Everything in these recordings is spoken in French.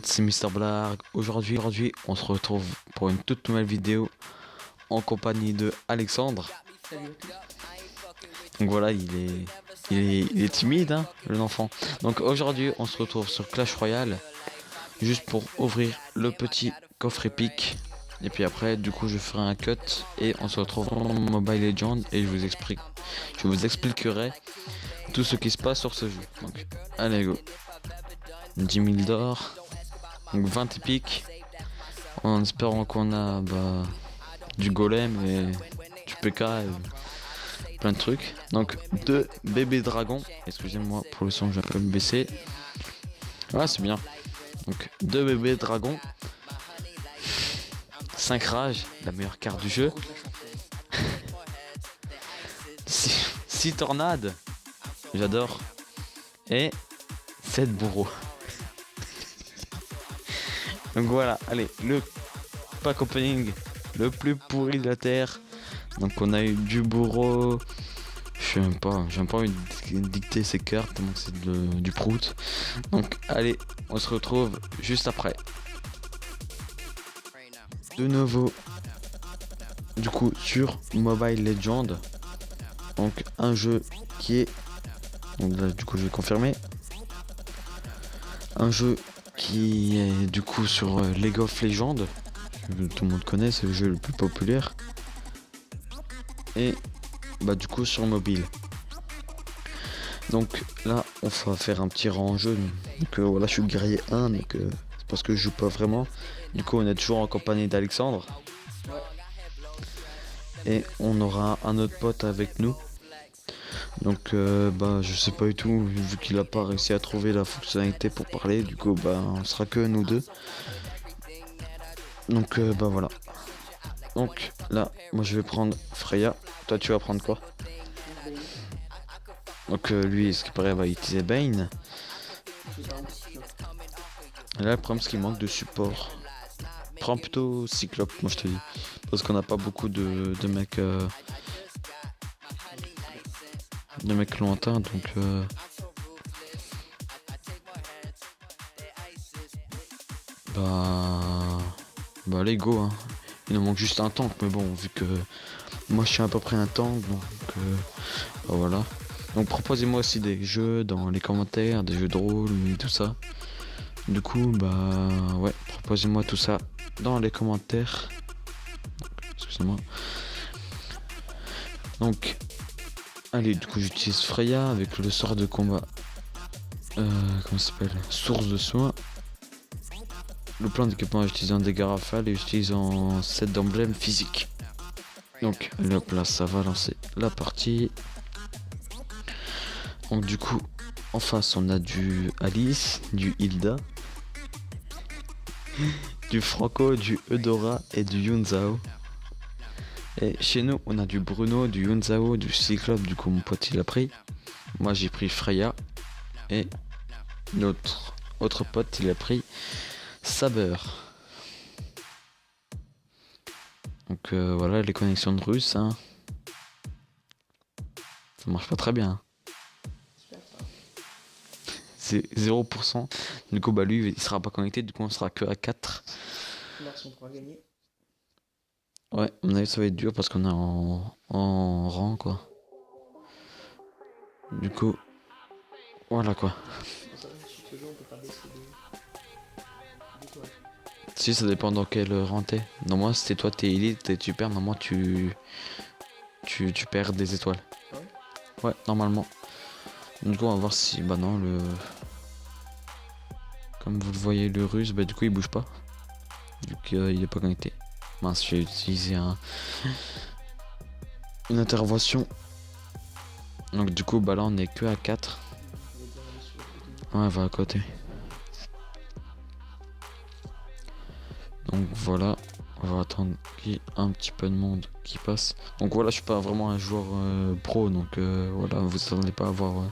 C'est Mister Blarg. Aujourd'hui, on se retrouve pour une toute nouvelle vidéo en compagnie de Alexandre. Donc voilà, il est timide, hein, l'enfant. Donc aujourd'hui, on se retrouve sur Clash Royale, juste pour ouvrir le petit coffre épique. Et puis après, du coup, je ferai un cut et on se retrouve dans Mobile Legends et je vous expliquerai tout ce qui se passe sur ce jeu. Donc, allez go. 10 000 d'or, donc 20 épiques, en espérant qu'on a du golem et du PK et plein de trucs. Donc 2 bébés dragons, excusez-moi pour le son, je vais un peu me baisser. Ouais, c'est bien. Donc 2 bébés dragons, 5 rages, la meilleure carte du jeu. 6 tornades, j'adore. Et 7 bourreaux. Donc voilà, allez, le pack opening le plus pourri de la terre. Donc on a eu du bourreau. J'aime pas envie de dicter ces cartes, donc c'est du prout. Donc allez, on se retrouve juste après. De nouveau, du coup, sur Mobile Legends. Donc un jeu qui est... Donc là, du coup, je vais confirmer. Un jeu qui est du coup sur League of Legends. Tout le monde connaît, c'est le jeu le plus populaire. Et du coup sur mobile. Donc là on va faire un petit rang en jeu. Donc voilà, je suis guerrier 1, donc c'est parce que je joue pas vraiment. Du coup on est toujours en compagnie d'Alexandre. Et on aura un autre pote avec nous. Donc je sais pas du tout, vu qu'il a pas réussi à trouver la fonctionnalité pour parler, du coup on sera que nous deux. Donc voilà. Donc là moi je vais prendre Freya. Toi tu vas prendre quoi? Donc lui, ce qui paraît, va utiliser Bane. Et là, le problème, c'est qu'il manque de support. Prends plutôt Cyclope, moi je te dis. Parce qu'on n'a pas beaucoup de mecs lointains, donc allez go, hein. Il nous manque juste un tank, mais bon, vu que moi je suis à peu près un tank, donc voilà. Donc proposez-moi aussi des jeux dans les commentaires, des jeux de rôle et tout ça. Du coup ouais, proposez-moi tout ça dans les commentaires. Excusez-moi. Donc allez, du coup j'utilise Freya avec le sort de combat. Comment ça s'appelle? Source de soin. Le plan d'équipement, j'utilise un dégât rafale et j'utilise en set d'emblème physique. Donc là ça va lancer la partie. Donc du coup en face on a du Alice, du Hilda, du Franco, du Eudora et du Yunzao. Et chez nous on a du Bruno, du Yunzao, du Cyclope. Du coup mon pote il a pris. Moi j'ai pris Freya. Et notre autre pote il a pris Saber. Donc voilà les connexions de russe, hein. Ça marche pas très bien. C'est 0%. Du coup lui il sera pas connecté, du coup on sera que à 4. Ouais, à mon avis ça va être dur parce qu'on est en rang quoi. Du coup, voilà quoi. Si ça dépend dans quel rang t'es. Normalement si toi t'es élite, t'es super, normalement tu perds des étoiles. Ouais, normalement. Du coup on va voir si non comme vous le voyez le russe, du coup il bouge pas. Du coup il est pas connecté. Mince, j'ai utilisé une intervention. Donc du coup là on est que à 4. Ouais, va à côté. Donc voilà, on va attendre qu'il y ait un petit peu de monde qui passe. Donc voilà, je suis pas vraiment un joueur pro, donc voilà, vous attendez pas à avoir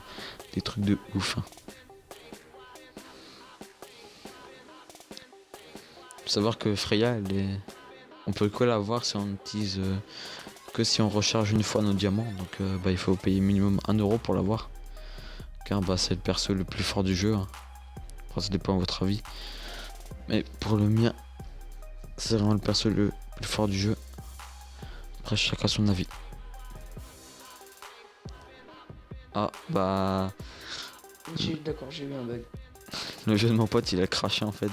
des trucs de ouf, hein. Faut savoir que Freya, on peut que l'avoir si on utilise que si on recharge une fois nos diamants. Donc il faut payer minimum 1 € pour l'avoir. Car c'est le perso le plus fort du jeu. Hein. Après, ça dépend de votre avis. Mais pour le mien, c'est vraiment le perso le plus fort du jeu. Après, chacun son avis. Ah bah. D'accord, j'ai eu un bug. Le jeu de mon pote il a craché en fait,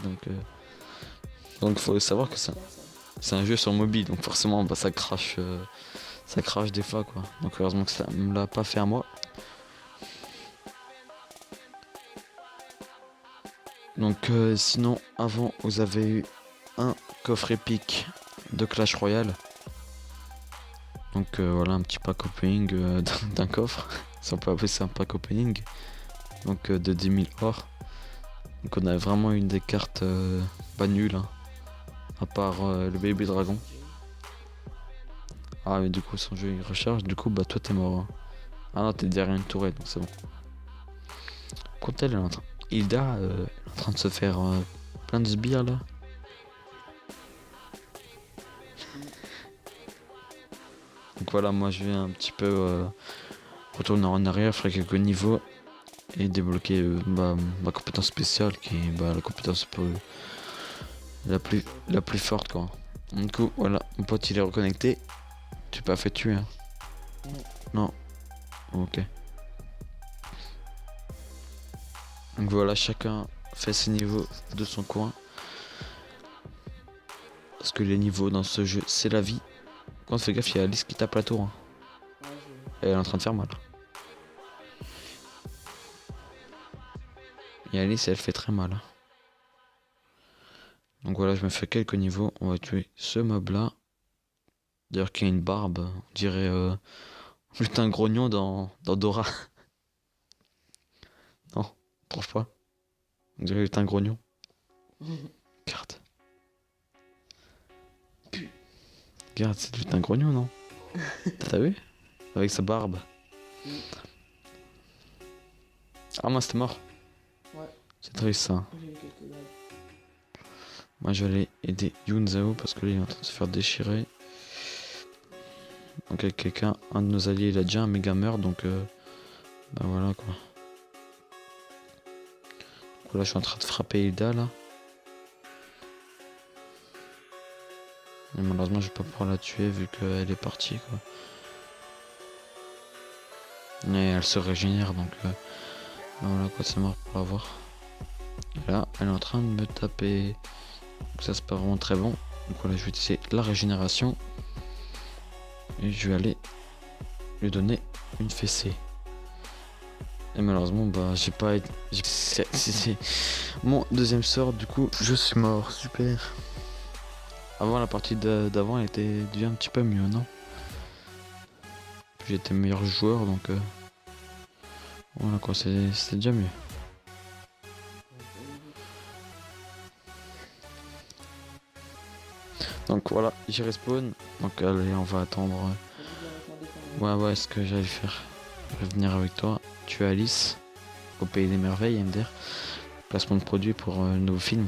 donc faut savoir que c'est un jeu sur mobile, donc forcément bah, ça crache des fois quoi. Donc heureusement que ça me l'a pas fait à moi. Donc sinon avant vous avez eu un coffre épique de Clash Royale. Donc voilà un petit pack opening d'un coffre, si on peut appeler ça un pack opening. Donc de 10 000 or. Donc on a vraiment une des cartes pas nulles, hein, à part le Baby Dragon. Ah mais du coup son jeu il recharge, du coup bah toi t'es mort. Hein. Ah non t'es derrière une tourelle donc c'est bon. Quand elle est en train... Hilda elle est en train de se faire plein de sbires là. Donc voilà moi je vais un petit peu retourner en arrière, faire quelques niveaux et débloquer ma compétence spéciale qui est la compétence la plus forte quoi. Du coup voilà mon pote il est reconnecté. Tu pas fait tuer hein. Non. Ok. Donc voilà, chacun fait ses niveaux de son coin. Parce que les niveaux dans ce jeu, c'est la vie. Quand fais gaffe, il y a Alice qui tape la tour. Hein. Elle est en train de faire mal. Et Alice, elle fait très mal. Hein. Donc voilà, je me fais quelques niveaux. On va tuer ce mob là. D'ailleurs, qui a une barbe. On dirait un grognon dans Dora. Non, trouve pas. On dirait un grognon. Regarde. Regarde, c'est un grognon, non? T'as vu? Avec sa barbe. Ah, moi, c'était mort. Ouais. C'est triste, ça. J'ai eu quelques balles. Moi, je vais aller aider Yunzao parce que là, il est en train de se faire déchirer. Donc, avec quelqu'un, un de nos alliés, il a déjà un méga meurtre, donc bah voilà quoi. Donc, là, je suis en train de frapper Hilda là. Et malheureusement, je vais pas pouvoir la tuer vu qu'elle est partie quoi. Et elle se régénère donc bah voilà quoi, c'est mort pour l'avoir. Et là, elle est en train de me taper. Donc, ça, c'est pas vraiment très bon. Donc voilà, je vais utiliser la régénération. Et je vais aller lui donner une fessée. Et malheureusement, bah, j'ai pas été... C'est mon deuxième sort, du coup, je suis mort. Super. Avant, la partie d'avant, elle était déjà un petit peu mieux, non? J'étais meilleur joueur, donc... voilà quoi, c'était déjà mieux. Donc voilà, j'y respawn. Donc allez, on va attendre... Ouais, ce que j'allais faire. Je vais venir avec toi. Tu es Alice. Au pays des merveilles, MDR. Placement de produit pour un nouveau film.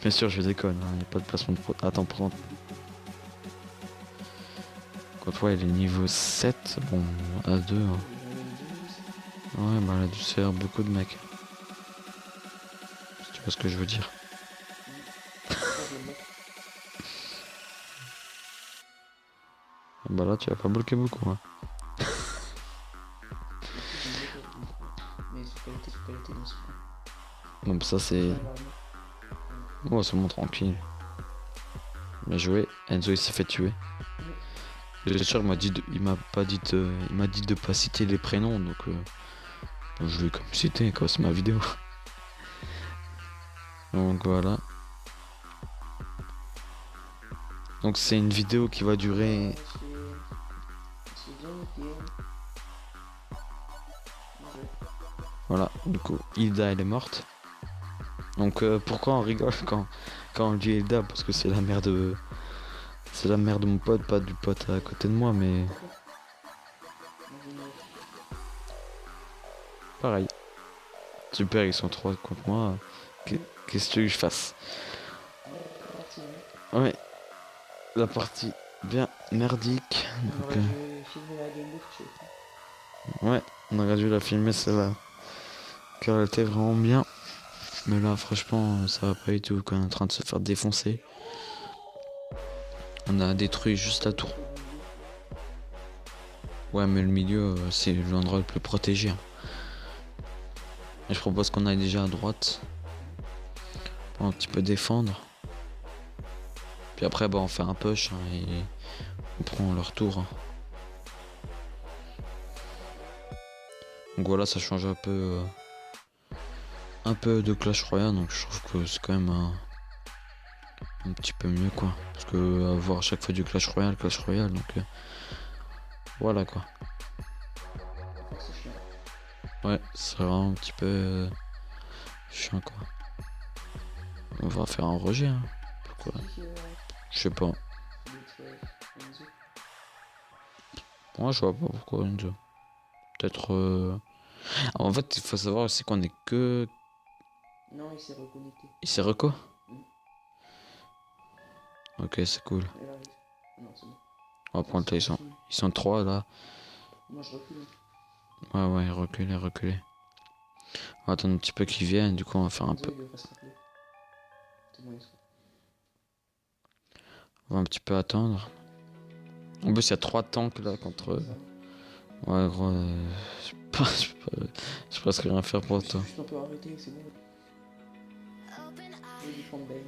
Bien sûr, je déconne, il n'y a pas de placement de produit. Attends, prends. Quand toi, il est niveau 7, bon, à 2. Hein. Ouais, bah, elle a dû se faire beaucoup de mecs. Si tu vois ce que je veux dire. Bah là, tu vas pas bloquer beaucoup. Hein. Mais sur qualité, non, c'est pas. Bon, ça, c'est. Oh, c'est bon, tranquille. Bien joué. Enzo, il s'est fait tuer. Bien sûr, il m'a dit de pas citer les prénoms, donc je vais comme citer, quoi, c'est ma vidéo. Donc voilà. Donc c'est une vidéo qui va durer. Voilà, du coup, Hilda elle est morte. Donc pourquoi on rigole quand on dit Hilda? Parce que c'est la mère de. C'est la mère de mon pote, pas du pote à côté de moi, mais. Pareil. Super, ils sont trois contre moi. Qu'est-ce que je fasse? partie, hein. Ouais, la partie bien merdique. On Donc, aurait dû filmer la game de friche. ouais, on aurait dû la filmer celle-là. Car elle était vraiment bien. Mais là, franchement, ça va pas du tout. Quand on est en train de se faire défoncer. On a détruit juste la tour. Ouais, mais le milieu, c'est l'endroit le plus protégé, hein. Et je propose qu'on aille déjà à droite. Pour un petit peu défendre. Puis après, bah, on fait un push, hein, et on prend leur tour, hein. Donc voilà, ça change un peu de Clash Royale, donc je trouve que c'est quand même un petit peu mieux, quoi. Parce que avoir à chaque fois du Clash Royale, donc voilà, quoi. C'est chiant. Ouais, c'est vraiment un petit peu chiant, quoi. On va faire un rejet, hein. Pourquoi? Je sais pas. Moi, je vois pas pourquoi Enzo. Peut-être. Ah, en fait, il faut savoir aussi qu'on est que. Non, il s'est reconnecté. Il s'est reco. Mm. Ok, c'est cool. Elle arrive. Ah non, c'est bon. On va prendre là, ils sont 3 là. Moi, je recule. Ouais, reculez. On va attendre un petit peu qu'ils viennent, du coup, on va faire un peu. Il devrait se rappeler. C'est bon, il se rappelle. On va un petit peu attendre. En plus, il y a 3 tanks là contre. Ouais, gros. Je peux presque rien faire pour toi. Juste un peu arrêter, c'est bon. Je vais lui prendre bail.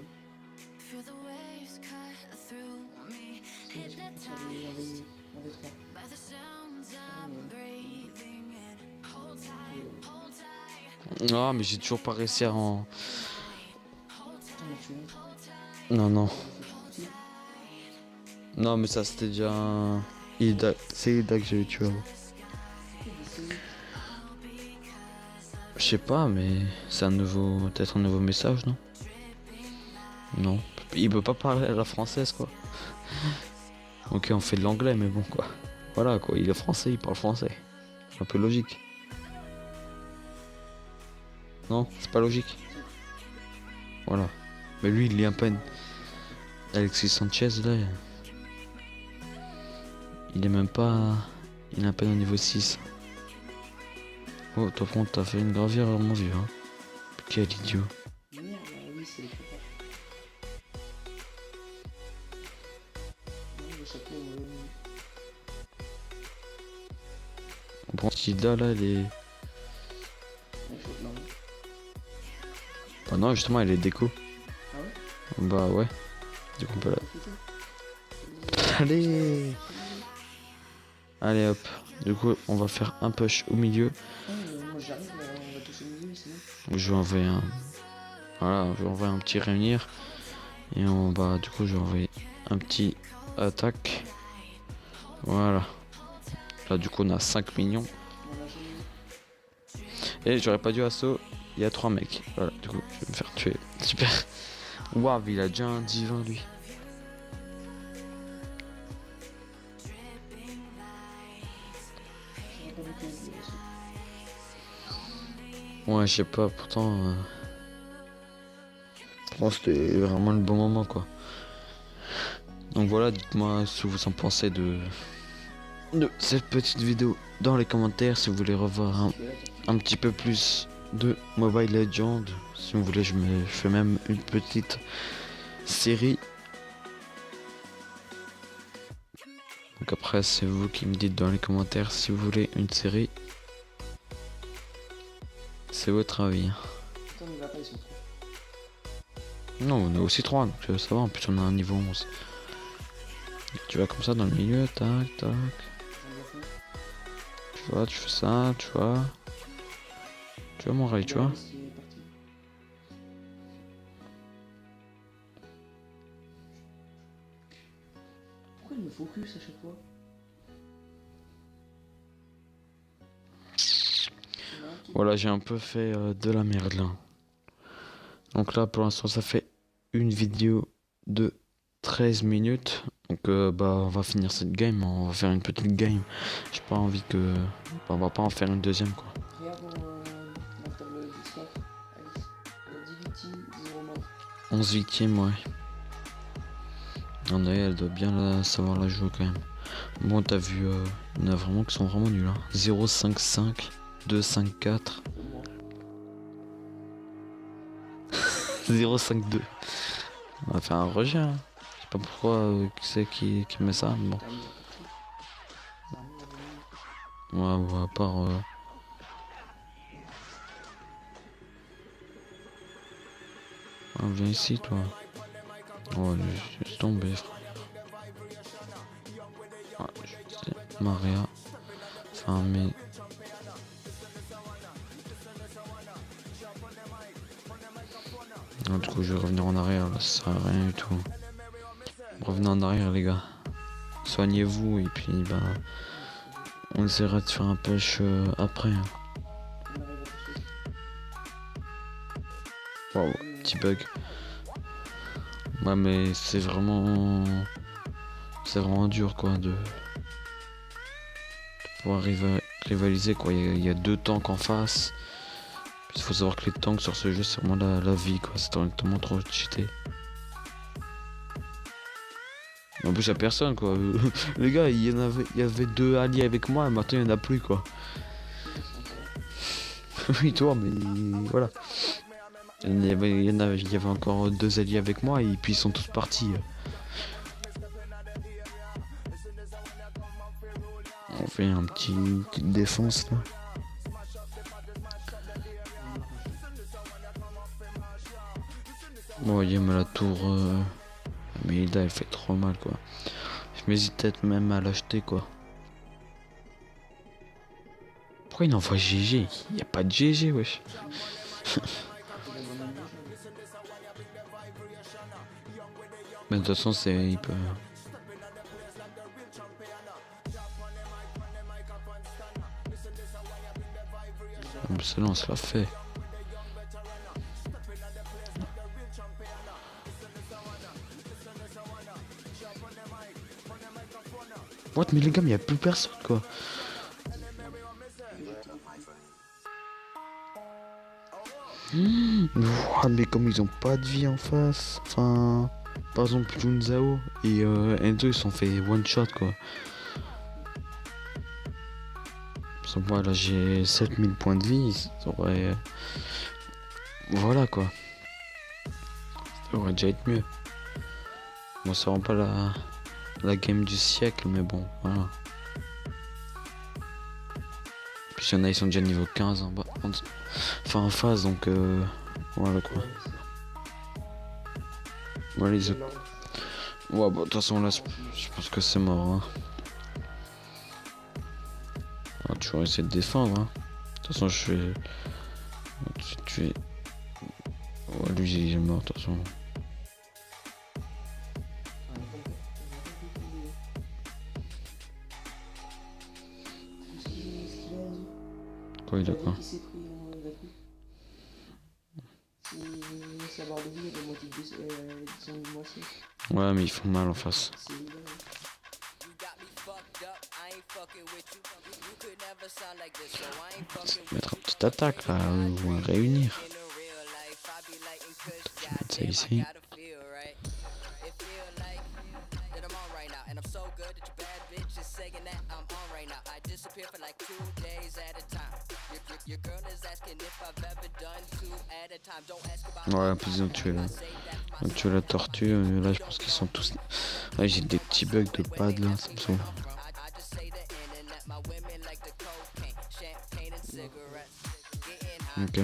Ah, mais j'ai toujours pas réussi à en. Non. Non, mais ça c'était déjà un. C'est Ida que j'ai eu tué avant. Je sais pas, mais c'est peut-être un nouveau message, non? Non. Il peut pas parler à la française, quoi. Ok, on fait de l'anglais, mais bon, quoi. Voilà, quoi. Il est français, il parle français. C'est un peu logique. Non, c'est pas logique. Voilà. Mais lui, il est à peine. Alexis Sanchez, là. Il est même pas. Il est à peine au niveau 6. Oh, toi, par contre, t'as fait une gravière, mon vieux, hein. Quel idiot. Merde, oui, c'est les copains. Le château, Bon, Tilda, là, elle est. Bah non, justement, elle est déco. Ah ouais? Bah ouais. Du coup, on peut la. Allez! Allez hop. Du coup, on va faire un push au milieu. Ah, moi j'arrive, on va toucher le milieu, c'est bon. Je vais envoyer un. Voilà, je vais envoyer un petit réunir. Et on va. Du coup, je vais envoyer un petit attaque. Voilà. Là, du coup, on a 5 millions. Et j'aurais pas dû assaut. Il y a 3 mecs. Voilà, du coup, je vais me faire tuer. Super. Waouh, il a déjà un divin, lui. Ouais, je sais pas, pourtant. C'était vraiment le bon moment, quoi. Donc voilà, dites-moi ce que vous en pensez de cette petite vidéo dans les commentaires. Si vous voulez revoir un petit peu plus de Mobile Legends, si vous voulez, je fais même une petite série. Donc après, c'est vous qui me dites dans les commentaires si vous voulez une série. C'est votre avis. Non, on est aussi 3, donc ça va, en plus on a un niveau 11. Tu vas comme ça dans le milieu, tac, tac. Tu vois, tu fais ça, tu vois. Tu vois mon rail, tu vois. Pourquoi il me focus à chaque fois? Voilà, j'ai un peu fait de la merde là. Donc là, pour l'instant, ça fait une vidéo de 13 minutes. Donc bah on va finir cette game, on va faire une petite game. J'ai pas envie que. Bah, on va pas en faire une deuxième, quoi. Regarde ma table d'histoire. 10 victimes, 0 mort. 11 victimes, ouais. Anaël, elle doit bien savoir la jouer quand même. Bon, t'as vu, il y en a vraiment qui sont vraiment nuls. Hein. 0,55, 2,54, Pour moi. 0,52. On va faire un rejet. Hein. Je sais pas pourquoi, qui c'est qui met ça, mais bon. T'as mis la partie. Ça arrive, la Ouais, à part. Ah, viens ici, toi. Oh, je suis tombé, frère. Ah, c'est Maria. Enfin, mais. Du coup, je vais revenir en arrière, là, ça sert à rien du tout. Revenez en arrière, les gars. Soignez-vous, et puis, bah. On essaiera de faire un pêche après. Hein. on arrive à toucher. Wow, petit bug. Ouais, mais c'est vraiment. C'est vraiment dur, quoi, de pouvoir rivaliser, quoi. Il y a deux tanks en face. Il faut savoir que les tanks sur ce jeu, c'est vraiment la vie, quoi. C'est directement trop cheaté. En plus, il y a personne, quoi. Les gars, il y avait deux alliés avec moi, et maintenant il n'y en a plus, quoi. Oui, toi, mais voilà. Il y avait encore deux alliés avec moi, et puis ils sont tous partis. On fait un petite défense, là. Bon, il y a la tour. Mais là, elle fait trop mal, quoi. Je m'hésite peut-être même à l'acheter, quoi. Pourquoi il envoie GG? Il n'y a pas de GG, wesh. Mais de toute façon, il peut. Celle-là, on se l'a fait. What, mais les gars, mais il n'y a plus personne, quoi. Mais comme ils ont pas de vie en face. Enfin, par exemple, Junzao et Enzo, ils se sont fait one shot, quoi. Parce que moi, là, j'ai 7000 points de vie. Ça aurait. Voilà, quoi. Ça aurait déjà été mieux. Bon, c'est vraiment pas la game du siècle, mais bon, voilà. Puis il y en a, ils sont déjà niveau 15 en bas. Enfin, en phase, donc voilà, quoi. Voilà, les autres. Ouais, bon, de toute façon, là, je pense que c'est mort, hein. On va toujours essayer de défendre, hein. De toute façon, je vais. tuer. Ouais, lui, il est mort, de toute façon. Quoi, il a quoi? Qui s'est pris la coupe. Si sa barre de vie, elle est moitié de moitié. Ouais, mais ils font mal en face. C'est évident. Mettre une petite attaque là, ou un réunir. Je vais mettre ça ici. Ouais, en plus ils ont tué la tortue. Là, je pense qu'ils sont tous. Ouais, j'ai des petits bugs de pad là, ça me saoule. Ok.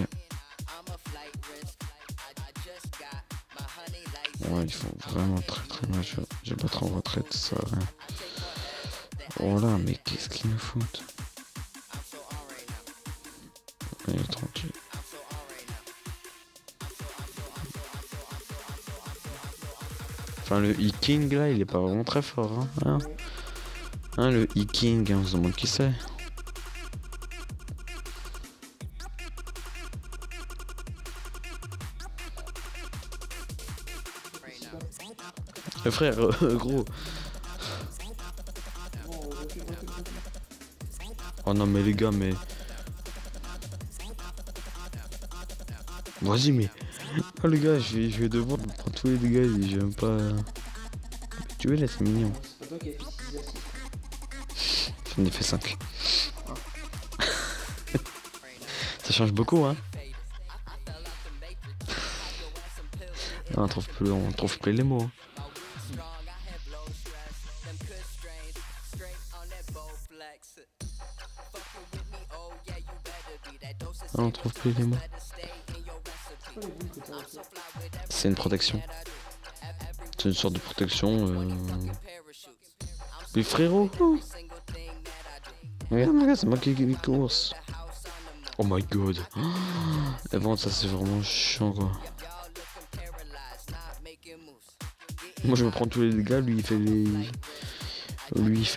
Ouais, ils font vraiment très mal. Je vais battre en retraite, ça sert à rien. Oh là, mais qu'est-ce qu'ils nous foutent? Allez, tranquille. Enfin, le E-King là, il est pas vraiment très fort, hein. Hein, le E-King, on se demande qui c'est. Frère, gros. Oh non, mais les gars, mais. Vas-y, mais. Oh les gars, je vais devoir prendre tous les dégâts, j'ai même pas. que tu veux là, c'est mignon. C'est pas toi qui as fait 6 exercices. J'en ai fait 5. Ça change beaucoup, hein. Non, on trouve plus les mots. Hein. Ah, on trouve plus les mots. C'est quoi les boules que t'as aussi? C'est une protection. C'est une sorte de protection. Mais frérot, oh. Regarde, c'est moi qui course. Oh my god. Et bon, ça c'est vraiment chiant quoi. Moi je me prends tous les dégâts, lui il fait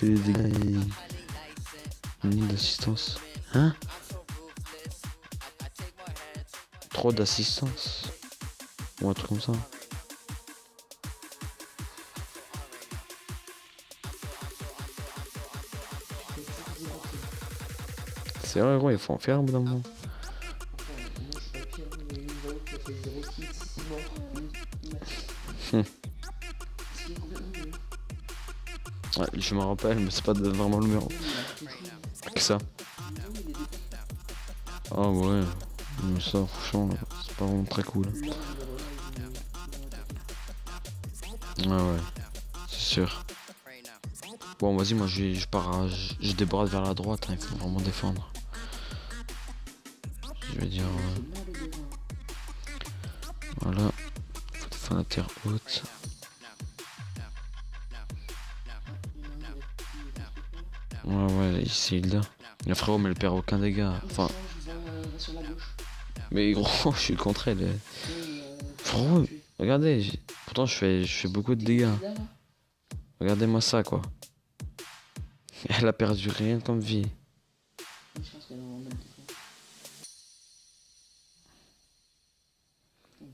les dégâts et... Ni d'assistance. Hein? Trop d'assistance. Ou un truc comme ça. C'est vrai gros, il faut en faire un bout d'un moment. Moi je suis pas pire, il y a eu une vote qui a fait 0 kills, 6 morts, une match. Hmm. Ce qui est complètement nul. Ouais, je me rappelle, mais c'est pas vraiment le mur. Que ça. Ah ouais. Mais ça, franchement, c'est pas vraiment très cool. Ah ouais, c'est sûr. Bon, vas-y, moi je pars, je débrade vers la droite, hein, il faut vraiment défendre. Je vais dire. Voilà. Faut défendre la terre haute. Ouais, ici, il là. Le frérot, mais elle perd aucun dégât. Enfin. Mais gros, je suis contre elle. Frérot, regardez, pourtant je fais beaucoup de dégâts. Regardez-moi ça, quoi. Elle a perdu rien comme vie. Je pense qu'elle est en mode défense.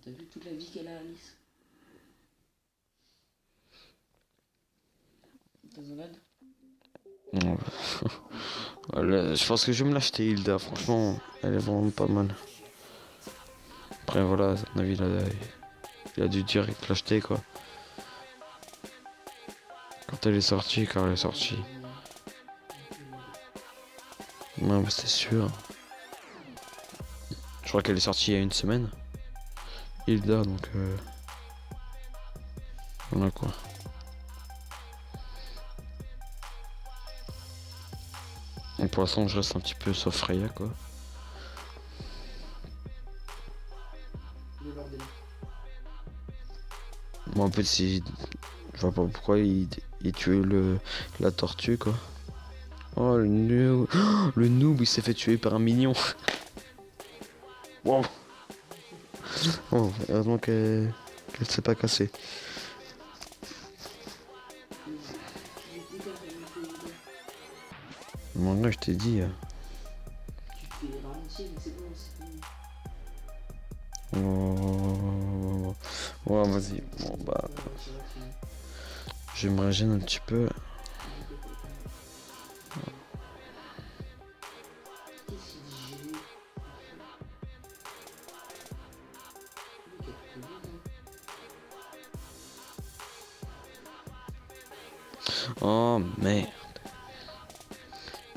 T'as vu toute la vie qu'elle a, Alice? T'as un aide? Non. Voilà, je pense que je vais me l'acheter, Hilda. Franchement, elle est vraiment pas mal. Après, voilà, à mon avis, il a dû direct l'acheter, quoi. Quand elle est sortie, car elle est sortie. Non, mais c'est sûr. Je crois qu'elle est sortie il y a une semaine. Hilda, donc voilà quoi. Donc pour l'instant, je reste un petit peu sauf Freya, quoi. Moi, en fait, si... Je vois pas pourquoi il tuait la tortue, quoi. Oh, le noob. Oh, le noob, il s'est fait tuer par un mignon. Wow. Oh, heureusement qu'elle s'est pas cassée. Bon, là, je t'ai dit. Tu te fais ralentir, mais c'est bon, c'est bon. Oh, ouais, vas-y. Bon, bah. Je me régène un petit peu. Oh merde.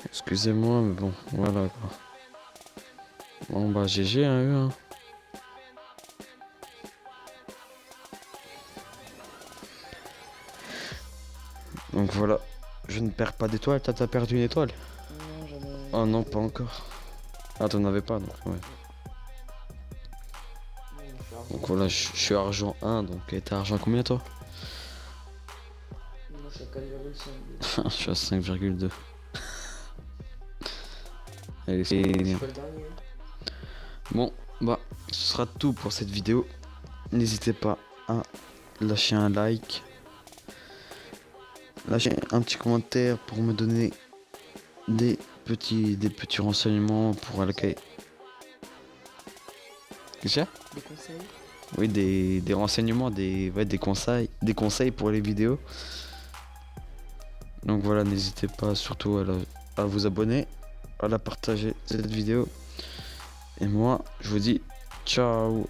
Excusez-moi, mais bon, voilà quoi. Bon bah GG hein, eux, hein. Donc voilà, je ne perds pas d'étoile. T'as perdu une étoile? Non, j'en ai... Oh non, pas encore. Ah, t'en avais pas donc, ouais. Donc voilà, je suis argent 1, donc t'es argent combien toi? Moi je suis à 4,5. Je suis à 5,2. Allez, c'est Je suis bien. pas le dernier. Bon, bah, ce sera tout pour cette vidéo. N'hésitez pas à lâcher un like. Lâchez un petit commentaire pour me donner des petits renseignements pour laquelle. Qu'est-ce que c'est? Des conseils? Oui, des renseignements, des conseils pour les vidéos. Donc voilà, n'hésitez pas surtout à vous abonner, à la partager cette vidéo. Et moi, je vous dis ciao.